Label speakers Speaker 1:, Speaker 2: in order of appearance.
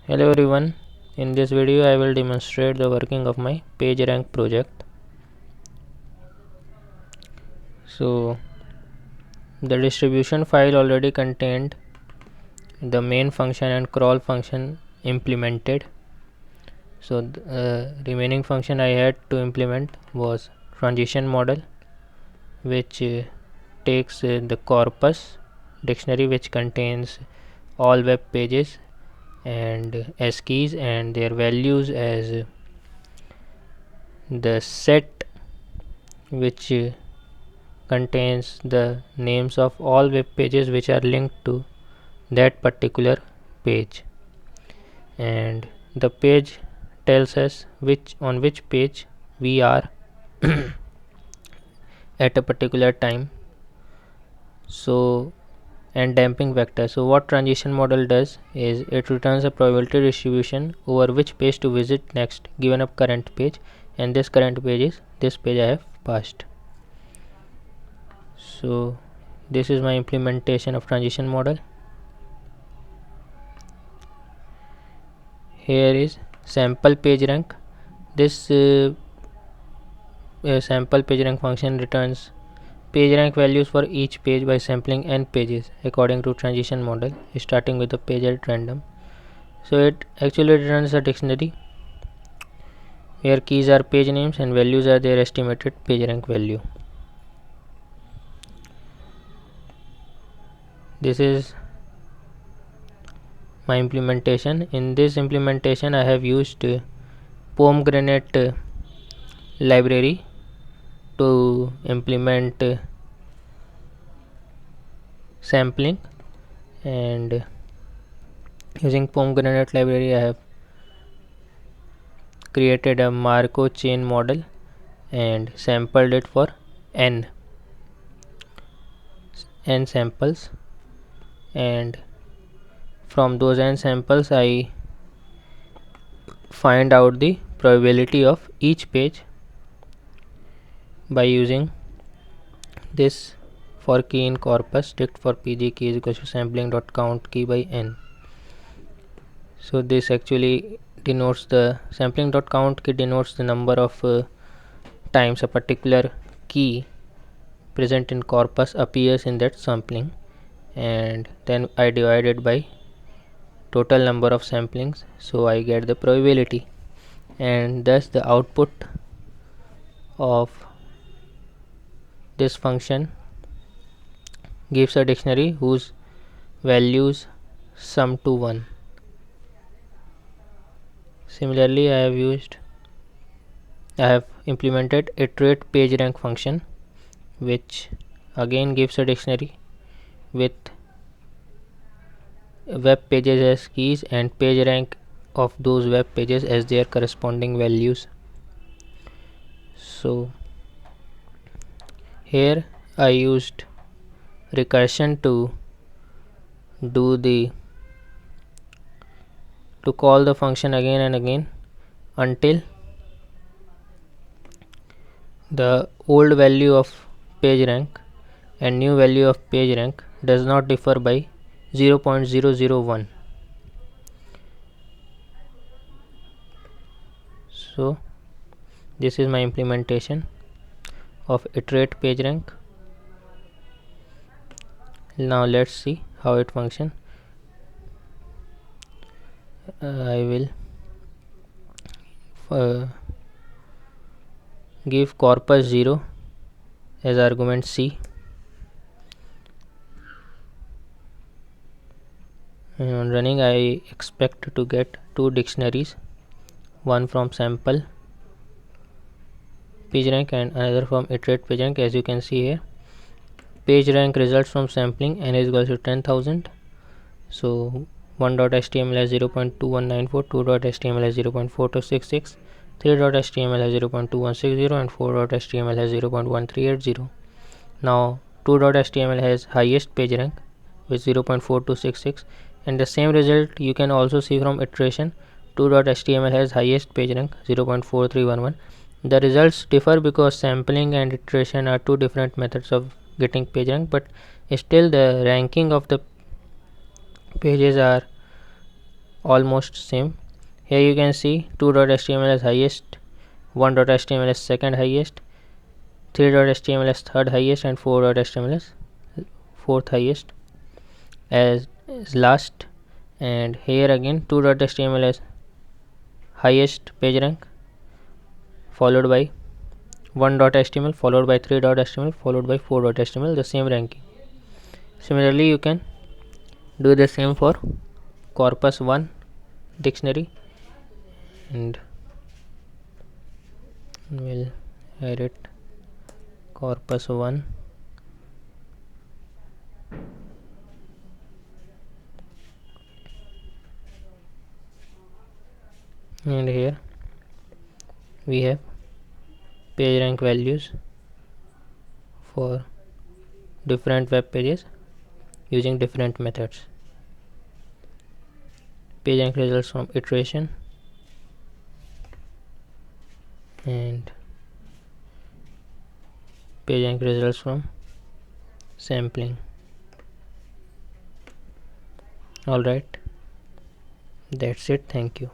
Speaker 1: Hello everyone, in this video I will demonstrate the working of my PageRank project. So the distribution file already contained the main function and crawl function implemented. So the remaining function I had to implement was transition model, which takes the corpus dictionary which contains all web pages and as keys and their values as the set which contains the names of all web pages which are linked to that particular page, and the page tells us which page we are at a particular time. So and damping vector. So what transition model does is it returns a probability distribution over which page to visit next given a current page, and this current page is this page I have passed. So this is my implementation of transition model. Here is sample PageRank. This sample PageRank function returns PageRank values for each page by sampling n pages according to transition model, starting with the page at random. So it actually returns a dictionary where keys are page names and values are their estimated PageRank value. This is my implementation. In this implementation I have used Pomegranate library to implement sampling, and using Pomegranate library I have created a Markov chain model and sampled it for n samples, and from those n samples I find out the probability of each page by using this for key in corpus dict for pg key is equals to sampling dot count key by n. So this actually denotes the sampling dot count key denotes the number of times a particular key present in corpus appears in that sampling, and then I divide it by total number of samplings, so I get the probability, and thus the output of this function gives a dictionary whose values sum to 1. Similarly I have implemented iterate PageRank function, which again gives a dictionary with web pages as keys and PageRank of those web pages as their corresponding values. So here I used recursion to call the function again and again until the old value of PageRank and new value of PageRank does not differ by 0.001. So this is my implementation of iterate PageRank. Now let's see how it functions. I will give corpus 0 as argument c, and on running I expect to get two dictionaries, one from sample PageRank and another from iterate PageRank. As you can see here, PageRank results from sampling n is equal to 10,000. So 1.html has 0.2194, 2.html has 0.4266, 3.html has 0.2160, and 4.html has 0.1380. Now 2.html has highest PageRank with 0.4266, and the same result you can also see from iteration. 2.html has highest PageRank 0.4311. The results differ because sampling and iteration are two different methods of getting PageRank, but still the ranking of the pages are almost same. Here you can see 2.html is highest, 1.html is second highest, 3.html is third highest, and 4.html is fourth highest as last. And here again 2.html is highest page rank, followed by 1.html, followed by 3.html, followed by 4.html, the same ranking. Similarly, you can do the same for corpus 1 dictionary, and we'll edit corpus 1, and here we have page rank values for different web pages using different methods. Page rank results from iteration and page rank results from sampling. Alright, that's it. Thank you.